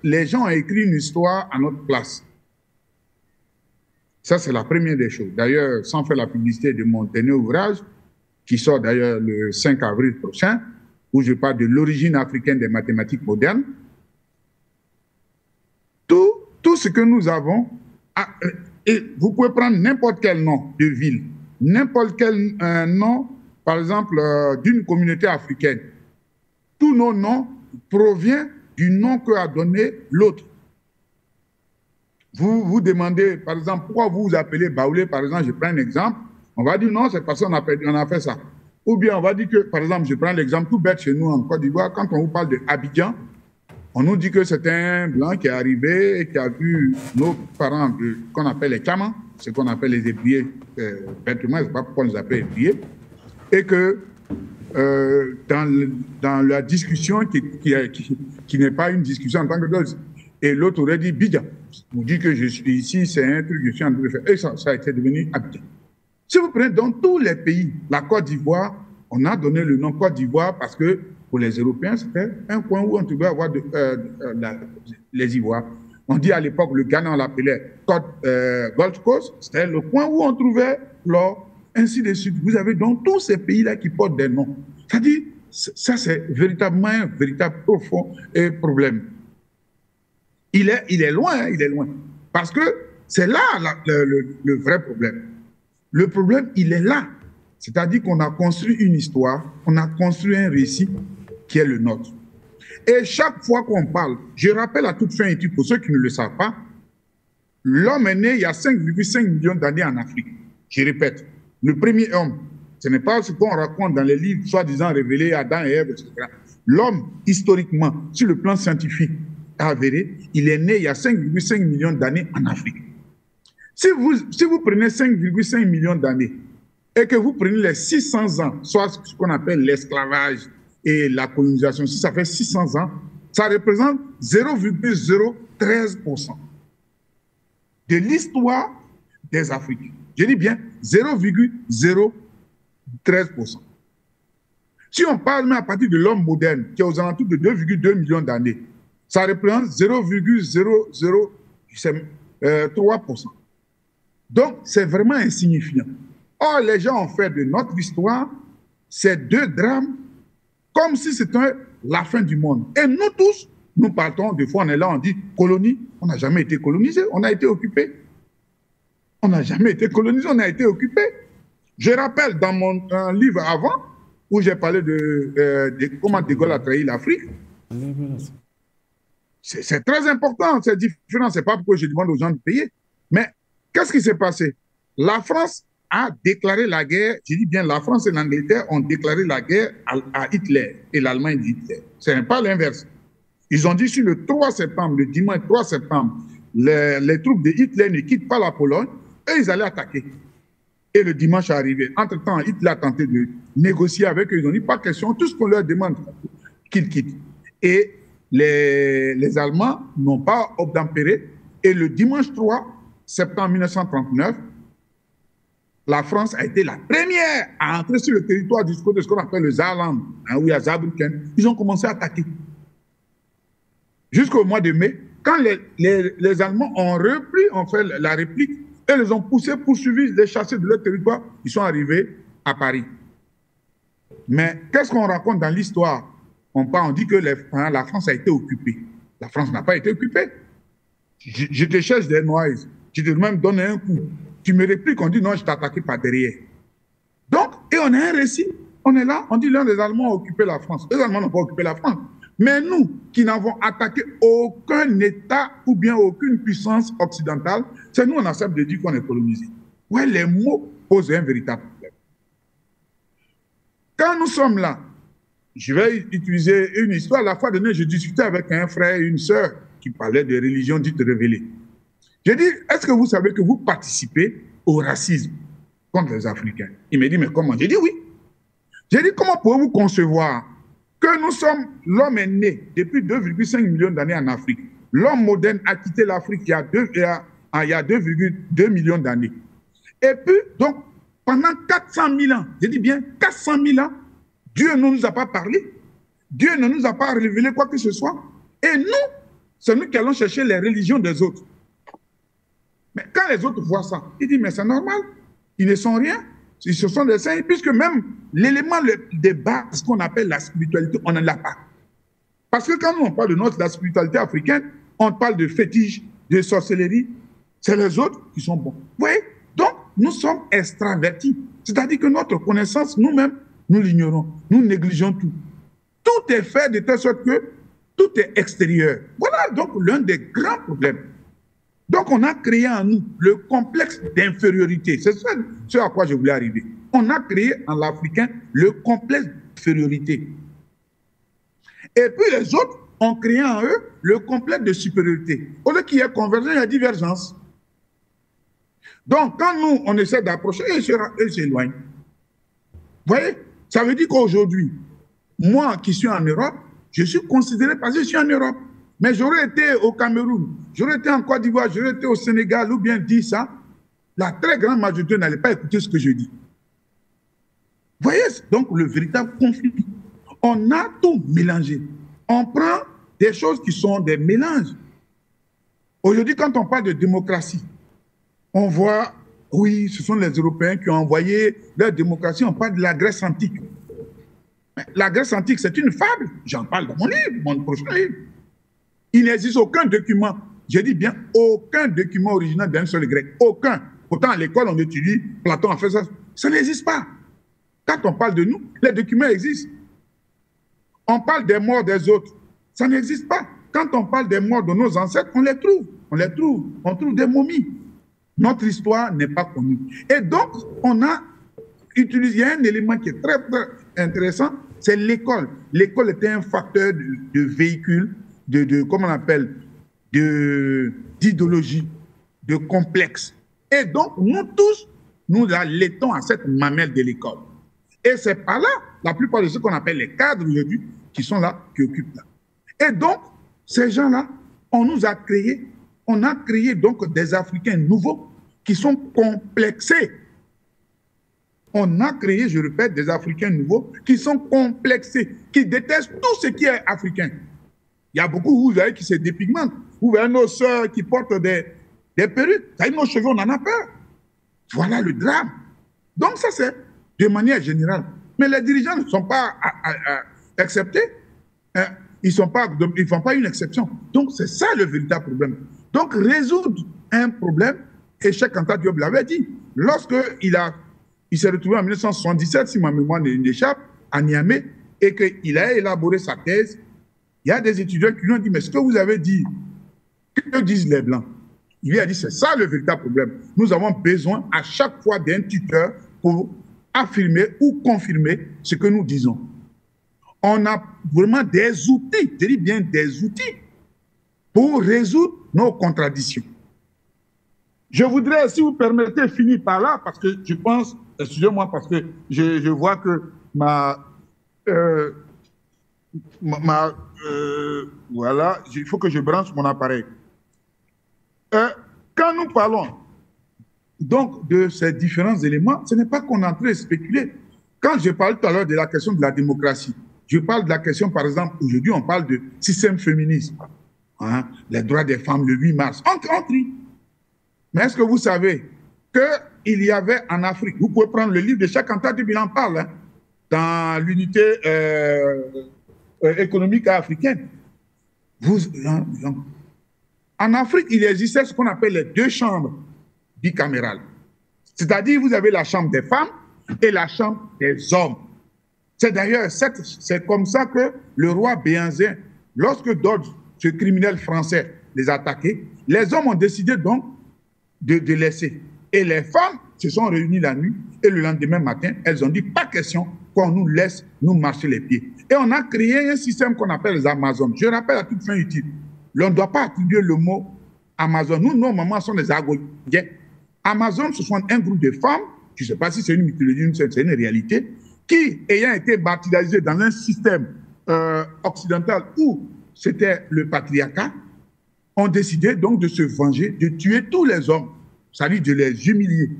les gens ont écrit une histoire à notre place. Ça, c'est la première des choses. D'ailleurs, sans faire la publicité de mon dernier ouvrage, qui sort d'ailleurs le 5 avril prochain, où je parle de l'origine africaine des mathématiques modernes, tout ce que nous avons, et vous pouvez prendre n'importe quel nom de ville, n'importe quel nom, par exemple, d'une communauté africaine. Tous nos noms proviennent du nom qu'a donné l'autre. Vous vous demandez, par exemple, pourquoi vous vous appelez Baoulé, par exemple, je prends un exemple, on va dire non, c'est parce qu'on a fait ça. Ou bien on va dire que, par exemple, je prends l'exemple tout bête chez nous en Côte d'Ivoire, quand on vous parle de Abidjan, on nous dit que c'est un blanc qui est arrivé et qui a vu nos parents qu'on appelle les Tchaman, ce qu'on appelle les ébriers, bêtement, je ne sais pas pourquoi on les appelle ébriers, et que dans la discussion qui n'est pas une discussion en tant que telle, et l'autre aurait dit Bidjan. Vous dites que je suis ici, c'est un truc que je suis en train de faire. Et ça a été devenu Abidjan. Si vous prenez dans tous les pays, la Côte d'Ivoire, on a donné le nom Côte d'Ivoire parce que pour les Européens, c'était un coin où on pouvait avoir les Ivoires. On dit à l'époque, le Ghana, on l'appelait Gold Coast, c'était le coin où on trouvait l'or, ainsi de suite. Vous avez dans tous ces pays-là qui portent des noms. C'est-à-dire, ça c'est véritablement un véritable profond problème. Il est loin, il est loin. Parce que c'est là le vrai problème. Le problème, il est là. C'est-à-dire qu'on a construit une histoire, on a construit un récit qui est le nôtre. Et chaque fois qu'on parle, je rappelle à toute fin et pour ceux qui ne le savent pas, l'homme est né il y a 5,5 millions d'années en Afrique. Je répète, le premier homme, ce n'est pas ce qu'on raconte dans les livres soi-disant révélés, Adam et Ève, etc. L'homme, historiquement, sur le plan scientifique, avéré, il est né il y a 5,5 millions d'années en Afrique. Si vous prenez 5,5 millions d'années et que vous prenez les 600 ans, soit ce qu'on appelle l'esclavage et la colonisation, si ça fait 600 ans, ça représente 0,013% de l'histoire des Africains. Je dis bien 0,013%. Si on parle même à partir de l'homme moderne, qui est aux alentours de 2,2 millions d'années, ça représente 0,003%. Donc, c'est vraiment insignifiant. Or, les gens ont fait de notre histoire ces deux drames comme si c'était la fin du monde. Et nous tous, nous partons, des fois on est là, on dit colonie, on n'a jamais été colonisé, on a été occupé. On n'a jamais été colonisé, on a été occupé. Je rappelle dans mon livre avant, où j'ai parlé de comment De Gaulle a trahi l'Afrique. C'est très important, c'est différent, c'est pas pourquoi je demande aux gens de payer. Mais qu'est-ce qui s'est passé? La France a déclaré la guerre, je dis bien la France et l'Angleterre ont déclaré la guerre à Hitler et l'Allemagne d'Hitler. Ce n'est pas l'inverse. Ils ont dit sur le 3 septembre, le dimanche 3 septembre, les troupes de Hitler ne quittent pas la Pologne et ils allaient attaquer. Et le dimanche est arrivé. Entre-temps, Hitler a tenté de négocier avec eux. Ils ont dit pas question, tout ce qu'on leur demande, qu'ils quittent. Et les Allemands n'ont pas obtempéré. Et le dimanche 3 septembre 1939, la France a été la première à entrer sur le territoire de ce qu'on appelle le Saarland, où il y a Saarbrücken. Ils ont commencé à attaquer. Jusqu'au mois de mai, quand les Allemands ont repris, ont fait la réplique, et les ont poussés, poursuivis, les chassés de leur territoire, ils sont arrivés à Paris. Mais qu'est-ce qu'on raconte dans l'histoire? On dit que la France a été occupée. La France n'a pas été occupée. Je te cherche des noises. Je te même donne un coup. Tu me répliques, on dit non, je t'ai attaqué par derrière. Donc, et on a un récit. On est là, on dit l'un des Allemands a occupé la France. Les Allemands n'ont pas occupé la France. Mais nous, qui n'avons attaqué aucun État ou bien aucune puissance occidentale, c'est nous, on accepte de dire qu'on est colonisé. Ouais, les mots posent un véritable problème. Quand nous sommes là, je vais utiliser une histoire. La fois dernière, je discutais avec un frère et une sœur qui parlaient de religions dites révélées. J'ai dit, est-ce que vous savez que vous participez au racisme contre les Africains? Il m'a dit, mais comment? J'ai dit oui. J'ai dit, comment pouvez-vous concevoir que nous sommes, l'homme est né depuis 2,5 millions d'années en Afrique. L'homme moderne a quitté l'Afrique il y a 2,2 millions d'années. Et puis, donc, pendant 400 000 ans, je dis bien 400 000 ans, Dieu ne nous a pas parlé. Dieu ne nous a pas révélé quoi que ce soit. Et nous, c'est nous qui allons chercher les religions des autres. Mais quand les autres voient ça, ils disent, mais c'est normal, ils ne sont rien, ils se sont des saints, puisque même l'élément de base qu'on appelle la spiritualité, on n'en a pas. Parce que quand nous, on parle de la spiritualité africaine, on parle de fétiche, de sorcellerie, c'est les autres qui sont bons. Vous voyez? Donc, nous sommes extravertis. C'est-à-dire que notre connaissance, nous-mêmes, nous l'ignorons. Nous négligeons tout. Tout est fait de telle sorte que tout est extérieur. Voilà donc l'un des grands problèmes. Donc, on a créé en nous le complexe d'infériorité. C'est ce à quoi je voulais arriver. On a créé en l'Africain le complexe d'infériorité. Et puis les autres ont créé en eux le complexe de supériorité. Au lieu qu'il y ait convergence, il y a divergence. Donc, quand nous, on essaie d'approcher, ils s'éloignent. Vous voyez? Ça veut dire qu'aujourd'hui, moi qui suis en Europe, je suis considéré parce que je suis en Europe. Mais j'aurais été au Cameroun, j'aurais été en Côte d'Ivoire, j'aurais été au Sénégal, ou bien dit ça, la très grande majorité n'allait pas écouter ce que je dis. Vous voyez? Donc, le véritable conflit. On a tout mélangé. On prend des choses qui sont des mélanges. Aujourd'hui, quand on parle de démocratie, on voit, oui, ce sont les Européens qui ont envoyé leur démocratie. On parle de la Grèce antique. Mais la Grèce antique, c'est une fable. J'en parle dans mon livre, mon prochain livre. Il n'existe aucun document, je dis bien aucun document original d'un seul grec. Aucun. Pourtant, à l'école, on étudie, Platon a fait ça. Ça n'existe pas. Quand on parle de nous, les documents existent. On parle des morts des autres. Ça n'existe pas. Quand on parle des morts de nos ancêtres, on les trouve. On les trouve. On trouve des momies. Notre histoire n'est pas connue. Et donc, on a utilisé, il y a un élément qui est très, très intéressant, c'est l'école. L'école était un facteur de véhicule, comment on appelle, d'idéologie, de complexe. Et donc, nous tous, nous allaitons à cette mamelle de l'école. Et c'est par là, la plupart de ceux qu'on appelle les cadres aujourd'hui, qui sont là, qui occupent là. Et donc, ces gens-là, on nous a créé, on a créé donc des Africains nouveaux qui sont complexés. On a créé, je répète, des Africains nouveaux qui sont complexés, qui détestent tout ce qui est africain. Il y a beaucoup, vous voyez, qui se dépigmentent. Vous voyez nos sœurs qui portent des perruques. Ça y est, nos cheveux, on en a peur. Voilà le drame. Donc ça, c'est de manière générale. Mais les dirigeants ne sont pas acceptés. Ils ne font pas une exception. Donc c'est ça le véritable problème. Donc résoudre un problème, et Cheikh Anta Diop l'avait dit, lorsqu'il s'est retrouvé en 1977, si ma mémoire n'échappe, à Niamey, et qu'il a élaboré sa thèse, il y a des étudiants qui lui ont dit, mais ce que vous avez dit, que disent les Blancs? Il lui a dit, c'est ça le véritable problème. Nous avons besoin à chaque fois d'un tuteur pour affirmer ou confirmer ce que nous disons. On a vraiment des outils, je dis bien des outils, pour résoudre nos contradictions. Je voudrais, si vous permettez, finir par là, parce que je pense, excusez-moi, parce que je vois que voilà, il faut que je branche mon appareil. Quand nous parlons donc de ces différents éléments, ce n'est pas qu'on est en train de spéculer. Quand je parle tout à l'heure de la question de la démocratie, je parle de la question, par exemple, aujourd'hui, on parle de système féministe, hein, les droits des femmes le 8 mars. On crie. Mais est-ce que vous savez qu'il y avait en Afrique, vous pouvez prendre le livre de Cheikh Anta Diop, il en parle, hein, dans l'unité économique africaine. En Afrique, il existait ce qu'on appelle les deux chambres bicamérales. C'est-à-dire, vous avez la chambre des femmes et la chambre des hommes. C'est d'ailleurs, c'est comme ça que le roi Béhanzin, lorsque Dodge, ce criminel français, les a attaqués, les hommes ont décidé donc de laisser. Et les femmes se sont réunies la nuit et le lendemain matin, elles ont dit, pas question qu'on nous laisse nous marcher les pieds. Et on a créé un système qu'on appelle les Amazones. Je rappelle à toute fin utile, on ne doit pas attribuer le mot Amazon. Nous, nos mamans sont des Argoliens. Amazon, ce sont un groupe de femmes, je ne sais pas si c'est une mythologie, c'est une réalité, qui, ayant été baptisées dans un système occidental où c'était le patriarcat, ont décidé donc de se venger, de tuer tous les hommes, c'est-à-dire de les humilier.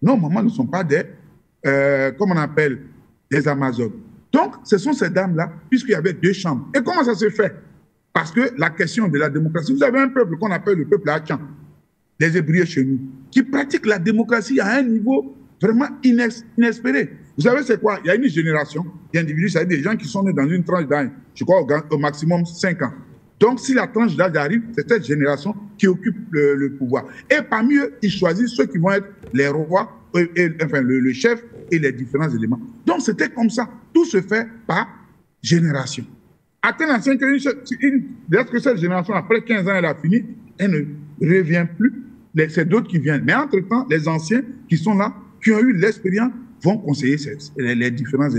Nos mamans ne sont pas des, comment on appelle, des Amazones. Donc, ce sont ces dames-là, puisqu'il y avait deux chambres. Et comment ça se fait? Parce que la question de la démocratie, vous avez un peuple qu'on appelle le peuple Hachan, les Hébreux chez nous, qui pratiquent la démocratie à un niveau vraiment inespéré. Vous savez, c'est quoi? Il y a une génération d'individus, c'est-à-dire des gens qui sont nés dans une tranche d'âge, je crois au maximum 5 ans. Donc, si la tranche d'âge arrive, c'est cette génération qui occupe le pouvoir. Et parmi eux, ils choisissent ceux qui vont être les rois, enfin le chef et les différents éléments. Donc, c'était comme ça. Tout se fait par génération. Atteindre la 5e, lorsque cette génération, après 15 ans, elle a fini, elle ne revient plus. C'est d'autres qui viennent. Mais entre-temps, les anciens qui sont là, qui ont eu l'expérience, vont conseiller les différentes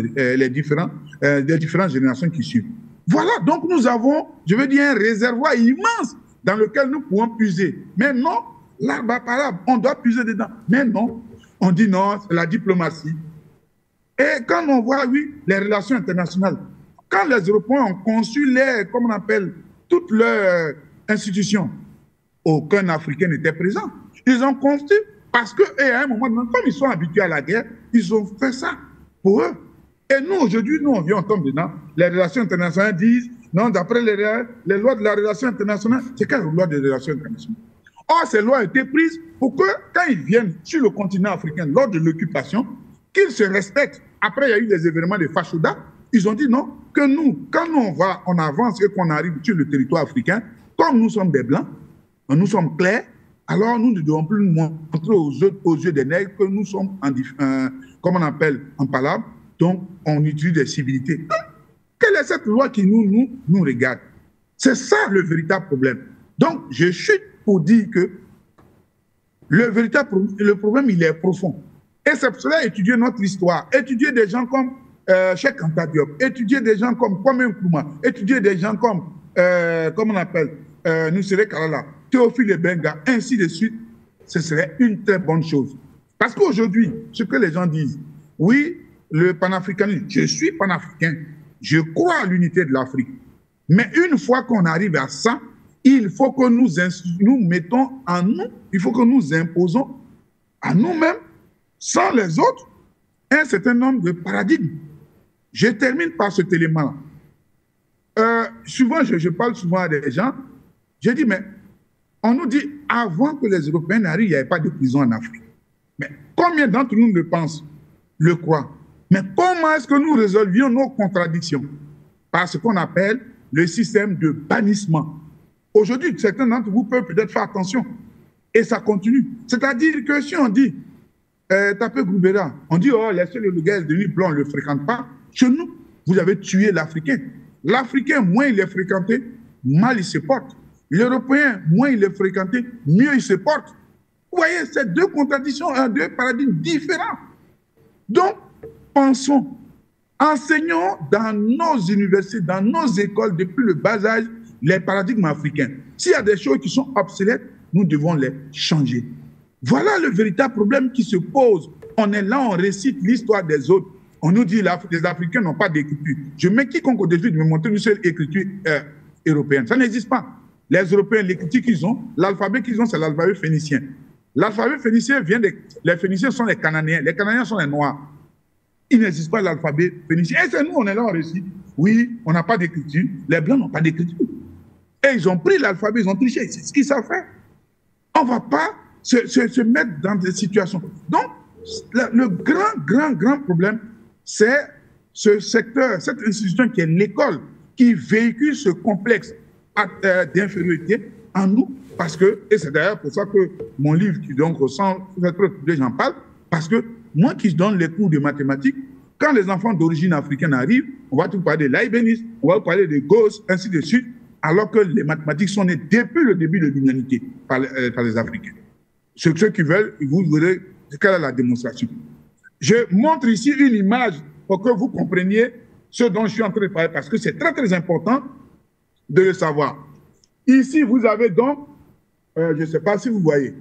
générations qui suivent. Voilà, donc nous avons, je veux dire, un réservoir immense dans lequel nous pouvons puiser. Mais non, l'arbre à palabre, on doit puiser dedans. Mais non, on dit non, c'est la diplomatie. Et quand on voit, oui, les relations internationales, quand les Européens ont conçu comme on appelle, toutes leurs institutions, aucun Africain n'était présent. Ils ont construit parce qu'à un moment donné, comme ils sont habitués à la guerre, ils ont fait ça pour eux. Et nous, aujourd'hui, nous, on vient, on tombe dedans. Les relations internationales disent, non, d'après les lois de la relation internationale, c'est quelle loi de relations internationales? Or, ces lois ont été prises pour que, quand ils viennent sur le continent africain, lors de l'occupation, qu'ils se respectent. Après, il y a eu des événements de Fashoda. Ils ont dit non, que nous, quand nous, on avance et qu'on arrive sur le territoire africain, comme nous sommes des Blancs, nous sommes clairs, alors nous ne devons plus nous montrer aux yeux des nègres que nous sommes, comme on appelle, en palabre. Donc, on utilise des civilités. Donc, quelle est cette loi qui nous regarde? C'est ça le véritable problème. Donc, je chute pour dire que le problème, il est profond. Et c'est pour cela étudier notre histoire, étudier des gens comme Cheikh Anta Diop, étudier des gens comme Kwame Nkrumah, étudier des gens comme, on appelle, Nusere Kalala, Théophile Benga, ainsi de suite, ce serait une très bonne chose. Parce qu'aujourd'hui, ce que les gens disent, oui, le panafricanisme, je suis panafricain, je crois à l'unité de l'Afrique. Mais une fois qu'on arrive à ça, il faut que nous mettons en nous, il faut que nous imposons à nous-mêmes, sans les autres, un certain nombre de paradigmes. Je termine par cet élément-là. Souvent, je parle souvent à des gens, je dis, mais on nous dit, avant que les Européens n'arrivent, il n'y avait pas de prison en Afrique. Mais combien d'entre nous le pensent, le croient? Mais comment est-ce que nous résolvions nos contradictions? Par ce qu'on appelle le système de bannissement. Aujourd'hui, certains d'entre vous peuvent peut-être faire attention. Et ça continue. C'est-à-dire que si on dit, tapez Groubera, on dit, oh, laissez le gars de nuit blanc, on ne le fréquente pas. Chez nous, vous avez tué l'Africain. L'Africain, moins il est fréquenté, mal il se porte. L'Européen, moins il est fréquenté, mieux il se porte. Vous voyez, c'est deux contradictions, deux paradigmes différents. Donc, pensons, enseignons dans nos universités, dans nos écoles, depuis le bas âge, les paradigmes africains. S'il y a des choses qui sont obsolètes, nous devons les changer. Voilà le véritable problème qui se pose. On est là, on récite l'histoire des autres. On nous dit que les Africains n'ont pas d'écriture. Je mets quiconque au défi de me montrer une seule écriture européenne. Ça n'existe pas. Les Européens, l'écriture qu'ils ont, l'alphabet qu'ils ont, c'est l'alphabet phénicien. L'alphabet phénicien vient des... Les Phéniciens sont les Cananéens. Les Cananéens sont les Noirs. Il n'existe pas l'alphabet phénicien. Et c'est nous, on est là, on récite. Oui, on n'a pas d'écriture. Les Blancs n'ont pas d'écriture. Et ils ont pris l'alphabet, ils ont triché. C'est ce qu'ils savent faire. On ne va pas se mettre dans des situations. Donc, le grand problème, c'est ce secteur, cette institution qui est l'école, qui véhicule ce complexe d'infériorité en nous, parce que, et c'est d'ailleurs pour ça que mon livre, qui donc ressent, j'en parle, parce que moi qui donne les cours de mathématiques, quand les enfants d'origine africaine arrivent, on va tout parler de Leibniz, on va parler de Gauss, ainsi de suite, alors que les mathématiques sont nées depuis le début de l'humanité par les Africains. Ceux qui veulent, vous verrez quelle est la démonstration. Je montre ici une image pour que vous compreniez ce dont je suis en train de parler, parce que c'est très important de le savoir. Ici, vous avez donc, je ne sais pas si vous voyez.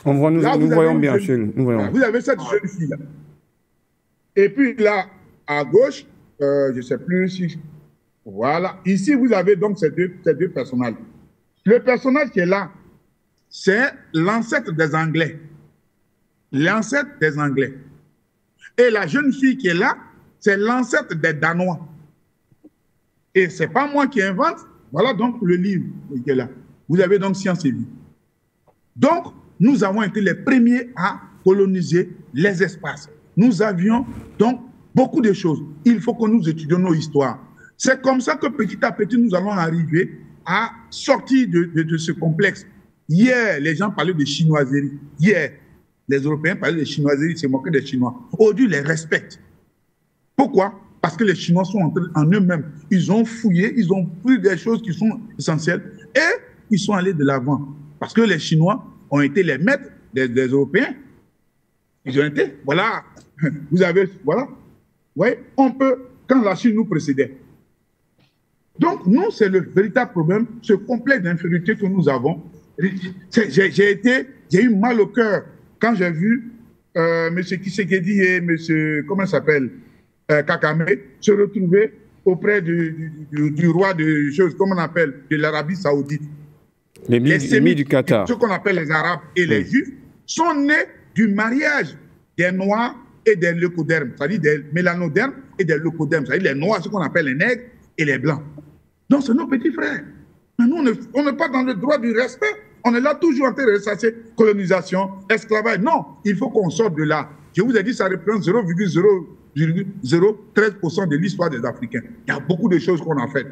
Nous voyons bien, Achille. Vous avez cette jeune fille-là. Et puis là, à gauche, je ne sais plus si... Voilà. Ici, vous avez donc ces deux personnages. Le personnage qui est là, c'est l'ancêtre des Anglais. L'ancêtre des Anglais. Et la jeune fille qui est là, c'est l'ancêtre des Danois. Et ce n'est pas moi qui invente, Voilà donc le livre qui est là. Vous avez donc Science et Vie. Donc, nous avons été les premiers à coloniser les espaces. Nous avions donc beaucoup de choses. Il faut que nous étudions nos histoires. C'est comme ça que petit à petit, nous allons arriver à sortir de ce complexe. Hier, les gens parlaient de chinoiserie. Hier, les Européens parlaient de chinoiserie, ils se moquaient des Chinois. Aujourd'hui, ils les respectent. Pourquoi? Parce que les Chinois sont en eux-mêmes. Ils ont fouillé, ils ont pris des choses qui sont essentielles et ils sont allés de l'avant. Parce que les Chinois ont été les maîtres des Européens. Ils ont été, voilà, vous avez, voilà. Oui, on peut, quand la Chine nous précédait. Donc, nous, c'est le véritable problème, ce complexe d'infériorité que nous avons. J'ai eu mal au cœur quand j'ai vu M. Tshisekedi et M. comment il s'appelle, Kakame se retrouver auprès du roi de choses, comment on appelle, de l'Arabie Saoudite. Les Sémites du Qatar. Ce qu'on appelle les Arabes et les Juifs sont nés du mariage des Noirs et des leucodermes, c'est-à-dire des mélanodermes et des leucodermes, c'est-à-dire les Noirs, ce qu'on appelle les nègres et les Blancs. Donc, c'est nos petits frères. Mais nous, on n'est pas dans le droit du respect. On est là toujours en train de ressasser colonisation, esclavage. Non, il faut qu'on sorte de là. Je vous ai dit, ça représente 0,013% de l'histoire des Africains. Il y a beaucoup de choses qu'on a faites.